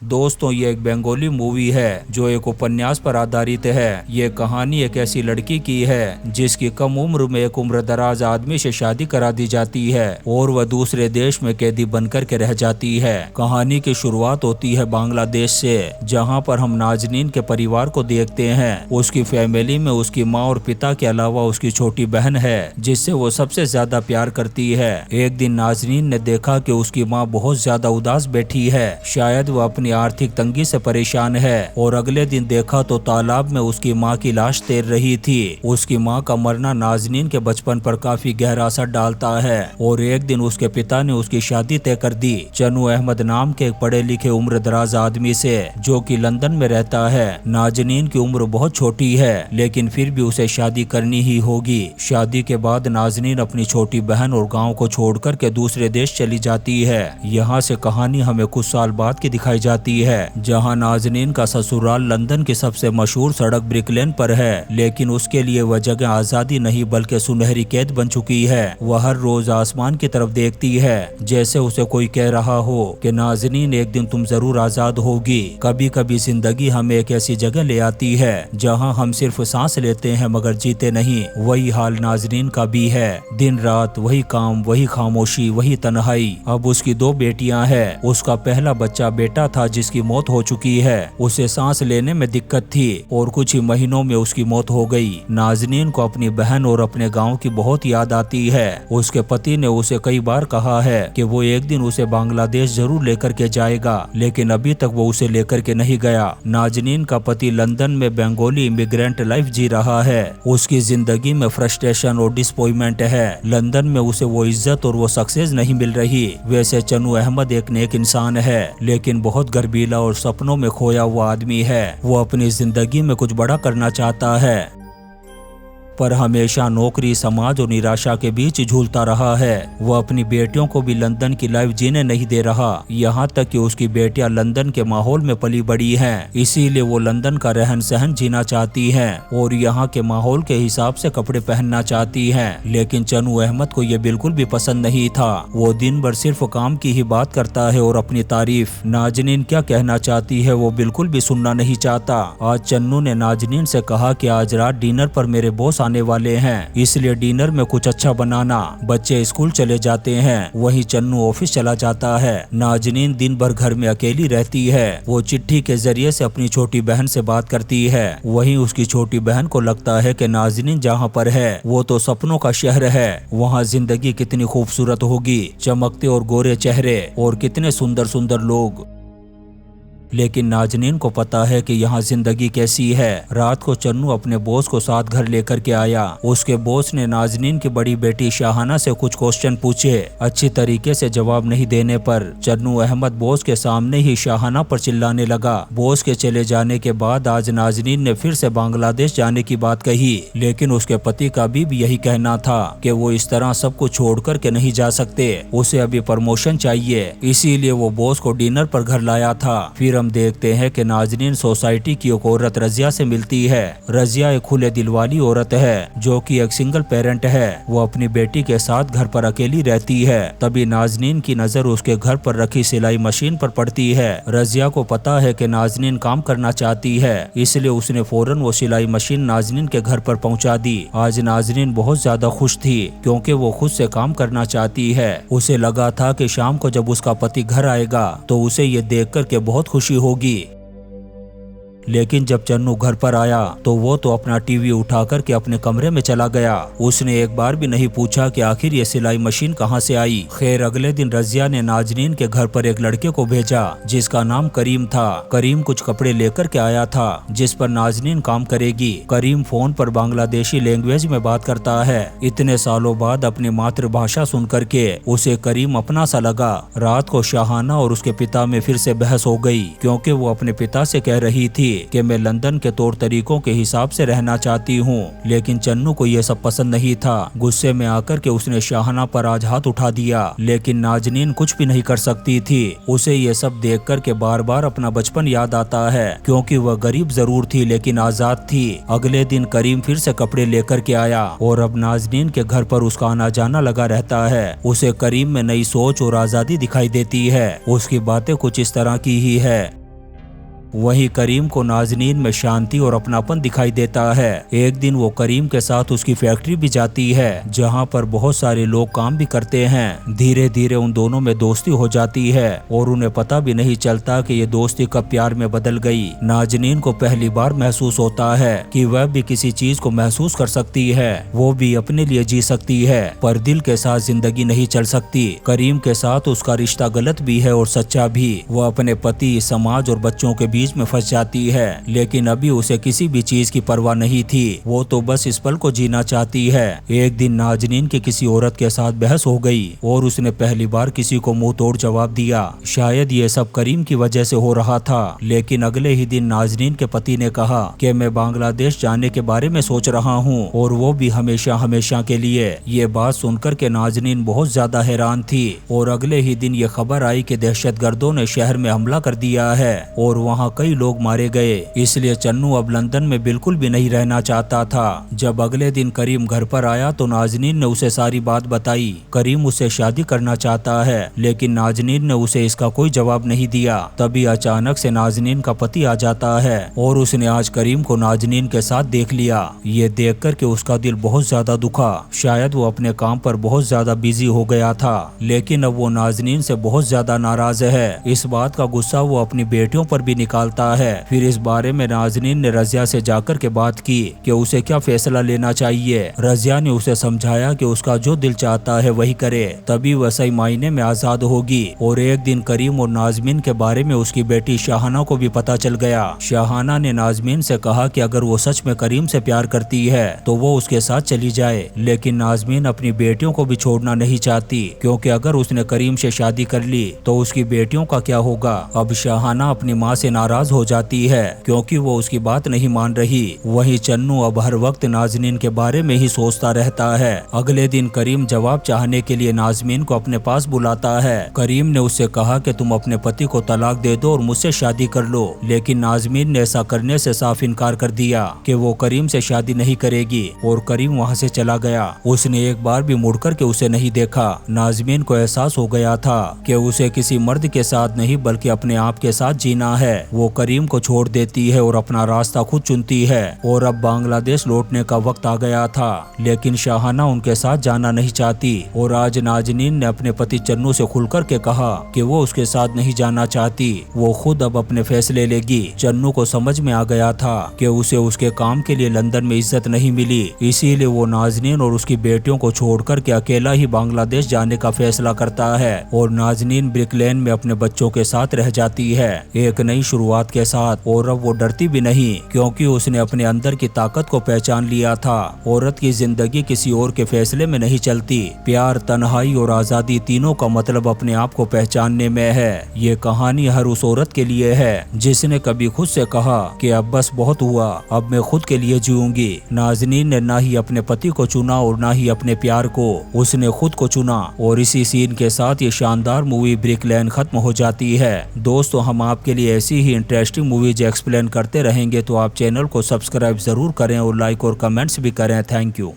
दोस्तों, ये एक बंगाली मूवी है जो एक उपन्यास पर आधारित है। ये कहानी एक ऐसी लड़की की है जिसकी कम उम्र में एक उम्रदराज आदमी से शादी करा दी जाती है और वह दूसरे देश में कैदी बनकर के रह जाती है। कहानी की शुरुआत होती है बांग्लादेश से, जहां पर हम नाजनीन के परिवार को देखते हैं। उसकी फैमिली में उसकी माँ और पिता के अलावा उसकी छोटी बहन है जिससे वो सबसे ज्यादा प्यार करती है। एक दिन नाजनीन ने देखा कि उसकी माँ बहुत ज्यादा उदास बैठी है, शायद वह अपनी आर्थिक तंगी से परेशान है। और अगले दिन देखा तो तालाब में उसकी माँ की लाश तैर रही थी। उसकी माँ का मरना नाजनीन के बचपन पर काफी गहरा असर डालता है और एक दिन उसके पिता ने उसकी शादी तय कर दी चन्नू अहमद नाम के एक पढ़े लिखे उम्रदराज आदमी से, जो कि लंदन में रहता है। नाजनीन की उम्र बहुत छोटी है लेकिन फिर भी उसे शादी करनी ही होगी। शादी के बाद नाजनीन अपनी छोटी बहन और गाँव को छोड़कर के दूसरे देश चली जाती है। यहाँ से कहानी हमें कुछ साल बाद की दिखाई जाती है, जहां नाजनीन का ससुराल लंदन की सबसे मशहूर सड़क ब्रिक लेन पर है, लेकिन उसके लिए वह जगह आजादी नहीं बल्कि सुनहरी कैद बन चुकी है। वह हर रोज आसमान की तरफ देखती है जैसे उसे कोई कह रहा हो कि नाजनीन, एक दिन तुम जरूर आजाद होगी। कभी कभी जिंदगी हमें एक ऐसी जगह ले आती है जहां हम सिर्फ सांस लेते हैं मगर जीते नहीं। वही हाल नाजनीन का भी है। दिन रात वही काम, वही खामोशी, वही तन्हाई। अब उसकी दो बेटियां हैं। उसका पहला बच्चा बेटा था जिसकी मौत हो चुकी है। उसे सांस लेने में दिक्कत थी और कुछ ही महीनों में उसकी मौत हो गई। नाजनीन को अपनी बहन और अपने गांव की बहुत याद आती है। उसके पति ने उसे कई बार कहा है कि वो एक दिन उसे बांग्लादेश जरूर लेकर के जाएगा, लेकिन अभी तक वो उसे लेकर के नहीं गया। नाजनीन का पति लंदन में बंगाली इमिग्रेंट लाइफ जी रहा है। उसकी जिंदगी में फ्रस्ट्रेशन और डिसअपॉइंटमेंट है। लंदन में उसे वो इज्जत और वो सक्सेस नहीं मिल रही। वैसे चन्नू अहमद एक नेक इंसान है लेकिन बहुत गर्बीला और सपनों में खोया हुआ आदमी है। वो अपनी जिंदगी में कुछ बड़ा करना चाहता है पर हमेशा नौकरी, समाज और निराशा के बीच झूलता रहा है। वह अपनी बेटियों को भी लंदन की लाइफ जीने नहीं दे रहा, यहाँ तक कि उसकी बेटियां लंदन के माहौल में पली बड़ी हैं। इसीलिए वो लंदन का रहन सहन जीना चाहती हैं और यहाँ के माहौल के हिसाब से कपड़े पहनना चाहती हैं। लेकिन चन्नू अहमद को ये बिल्कुल भी पसंद नहीं था। वो दिन भर सिर्फ काम की ही बात करता है और अपनी तारीफ। नाजनीन क्या कहना चाहती है वो बिल्कुल भी सुनना नहीं चाहता। आज चन्नू ने नाजनीन से कहा कि आज रात डिनर पर मेरे बॉस आने वाले हैं, इसलिए डिनर में कुछ अच्छा बनाना। बच्चे स्कूल चले जाते हैं, वहीं चन्नू ऑफिस चला जाता है। नाजनीन दिन भर घर में अकेली रहती है। वो चिट्ठी के जरिए से अपनी छोटी बहन से बात करती है। वहीं उसकी छोटी बहन को लगता है कि नाजनीन जहाँ पर है वो तो सपनों का शहर है। वहाँ जिंदगी कितनी खूबसूरत होगी, चमकते और गोरे चेहरे और कितने सुंदर सुंदर लोग। लेकिन नाजनीन को पता है कि यहाँ जिंदगी कैसी है। रात को चन्नू अपने बॉस को साथ घर लेकर के आया। उसके बॉस ने नाजनीन की बड़ी बेटी शाहाना से कुछ क्वेश्चन पूछे। अच्छी तरीके से जवाब नहीं देने पर चन्नू अहमद बॉस के सामने ही शाहाना पर चिल्लाने लगा। बॉस के चले जाने के बाद आज नाजनीन ने फिर से बांग्लादेश जाने की बात कही, लेकिन उसके पति का भी यही कहना था कि वो इस तरह सब कुछ छोड़ कर के नहीं जा सकते, उसे अभी प्रमोशन चाहिए। इसीलिए वो बॉस को डिनर पर घर लाया था। फिर हम देखते हैं कि नाजनीन सोसाइटी की एक औरत रजिया से मिलती है। रजिया एक खुले दिल वाली औरत है जो कि एक सिंगल पेरेंट है। वो अपनी बेटी के साथ घर पर अकेली रहती है। तभी नाजनीन की नजर उसके घर पर रखी सिलाई मशीन पर पड़ती है। रजिया को पता है कि नाजनीन काम करना चाहती है, इसलिए उसने फौरन वो सिलाई मशीन नाजनीन के घर पर पहुंचा दी। आज नाजनीन बहुत ज्यादा खुश थी क्योंकि वो खुद से काम करना चाहती है। उसे लगा था कि शाम को जब उसका पति घर आएगा तो उसे ये देख कर के बहुत खुशी होगी। लेकिन जब चन्नू घर पर आया तो वो तो अपना टीवी उठा कर के अपने कमरे में चला गया। उसने एक बार भी नहीं पूछा कि आखिर ये सिलाई मशीन कहाँ से आई। खैर अगले दिन रजिया ने नाजनीन के घर पर एक लड़के को भेजा जिसका नाम करीम था। करीम कुछ कपड़े लेकर के आया था जिस पर नाजनीन काम करेगी। करीम फोन पर बांग्लादेशी लैंग्वेज में बात करता है। इतने सालों बाद अपनी मातृभाषा सुन करके उसे करीम अपना सा लगा। रात को शाहाना और उसके पिता में फिर से बहस हो गई क्योंकि वो अपने पिता से कह रही थी कि मैं लंदन के तौर तरीकों के हिसाब से रहना चाहती हूँ। लेकिन चन्नू को यह सब पसंद नहीं था। गुस्से में आकर के उसने शाहाना पर आज हाथ उठा दिया, लेकिन नाजनीन कुछ भी नहीं कर सकती थी। उसे ये सब देख कर के बार बार अपना बचपन याद आता है क्योंकि वह गरीब जरूर थी लेकिन आजाद थी। अगले दिन करीम फिर से कपड़े लेकर के आया और अब नाजनीन के घर पर उसका आना जाना लगा रहता है। उसे करीम में नई सोच और आजादी दिखाई देती है। उसकी बातें कुछ इस तरह की ही है। वहीं करीम को नाजनीन में शांति और अपनापन दिखाई देता है। एक दिन वो करीम के साथ उसकी फैक्ट्री भी जाती है जहाँ पर बहुत सारे लोग काम भी करते हैं। धीरे धीरे उन दोनों में दोस्ती हो जाती है और उन्हें पता भी नहीं चलता कि ये दोस्ती कब प्यार में बदल गई। नाजनीन को पहली बार महसूस होता है कि वह भी किसी चीज को महसूस कर सकती है, वो भी अपने लिए जी सकती है, पर दिल के साथ जिंदगी नहीं चल सकती। करीम के साथ उसका रिश्ता गलत भी है और सच्चा भी। वह अपने पति, समाज और बच्चों के बीच में फंस जाती है, लेकिन अभी उसे किसी भी चीज की परवाह नहीं थी। वो तो बस इस पल को जीना चाहती है। एक दिन नाजनीन की किसी औरत के साथ बहस हो गई और उसने पहली बार किसी को मुंह तोड़ जवाब दिया। शायद ये सब करीम की वजह से हो रहा था, लेकिन अगले ही दिन नाजनीन के पति ने कहा कि मैं बांग्लादेश जाने के बारे में सोच रहा हूँ, और वो भी हमेशा हमेशा के लिए। ये बात सुनकर के नाजनीन बहुत ज्यादा हैरान थी और अगले ही दिन ये खबर आई कि दहशतगर्दों ने शहर में हमला कर दिया है और वहाँ कई लोग मारे गए। इसलिए चन्नू अब लंदन में बिल्कुल भी नहीं रहना चाहता था। जब अगले दिन करीम घर पर आया तो नाजनीन ने उसे सारी बात बताई। करीम उससे शादी करना चाहता है, लेकिन नाजनीन ने उसे इसका कोई जवाब नहीं दिया। तभी अचानक से नाजनीन का पति आ जाता है और उसने आज करीम को नाजनीन के साथ देख लिया। ये देख कर के उसका दिल बहुत ज्यादा दुखा। शायद वो अपने काम पर बहुत ज्यादा बिजी हो गया था, लेकिन अब वो नाजनीन से बहुत ज्यादा नाराज है। इस बात का गुस्सा वो अपनी बेटियों पर भी निकालता है। फिर इस बारे में नाजनीन ने रजिया से जाकर के बात की कि उसे क्या फैसला लेना चाहिए। रजिया ने उसे समझाया कि उसका जो दिल चाहता है वही करे, तभी वह सही मायने में आजाद होगी। और एक दिन करीम और नाजमीन के बारे में उसकी बेटी शाहाना को भी पता चल गया। शाहाना ने नाजमीन से कहा कि अगर वो सच में करीम से प्यार करती है तो वो उसके साथ चली जाए, लेकिन नाजमीन अपनी बेटियों को भी छोड़ना नहीं चाहती, क्योंकि अगर उसने करीम से शादी कर ली तो उसकी बेटियों का क्या होगा। अब शाहाना अपनी माँ से नाराज हो जाती है क्योंकि वो उसकी बात नहीं मान रही। वहीं चन्नू अब हर वक्त नाजनीन के बारे में ही सोचता रहता है। अगले दिन करीम जवाब चाहने के लिए नाजमीन को अपने पास बुलाता है। करीम ने उससे कहा कि तुम अपने पति को तलाक दे दो और मुझसे शादी कर लो, लेकिन नाजमीन ने ऐसा करने से साफ इनकार कर दिया कि वो करीम से शादी नहीं करेगी और करीम वहाँ से चला गया। उसने एक बार भी मुड़कर के उसे नहीं देखा। नाजमीन को एहसास हो गया था कि उसे किसी मर्द के साथ नहीं बल्कि अपने आप के साथ जीना है। वो करीम को छोड़ देती है और अपना रास्ता खुद चुनती है। और अब बांग्लादेश लौटने का वक्त आ गया था, लेकिन शाहाना उनके साथ जाना नहीं चाहती। और आज नाजनीन ने अपने पति चन्नू से खुलकर के कहा कि वो उसके साथ नहीं जाना चाहती, वो खुद अब अपने फैसले लेगी। चन्नू को समझ में आ गया था कि उसे उसके काम के लिए लंदन में इज्जत नहीं मिली, इसीलिए वो नाजनीन और उसकी बेटियों को छोड़कर के अकेला ही बांग्लादेश जाने का फैसला करता है। और नाजनीन ब्रिक लेन में अपने बच्चों के साथ रह जाती है, एक नई शुरुआत के साथ। और अब वो डरती भी नहीं, क्योंकि उसने अपने अंदर की ताकत को पहचान लिया था। औरत की जिंदगी किसी और के फैसले में नहीं चलती। प्यार, तन्हाई और आजादी तीनों का मतलब अपने आप को पहचानने में है। ये कहानी हर उस औरत के लिए है जिसने कभी खुद से कहा कि अब बस बहुत हुआ, अब मैं खुद के लिए जीऊंगी। नाजनीन ने ना ही अपने पति को चुना और ना ही अपने प्यार को, उसने खुद को चुना। और इसी सीन के साथ ये शानदार मूवी ब्रिक लेन खत्म हो जाती है। दोस्तों, हम आपके लिए ऐसी ही इंटरेस्टिंग मूवीज एक्सप्लेन करते रहेंगे, तो आप चैनल को सब्सक्राइब जरूर करें और लाइक और कमेंट्स भी करें। Thank you.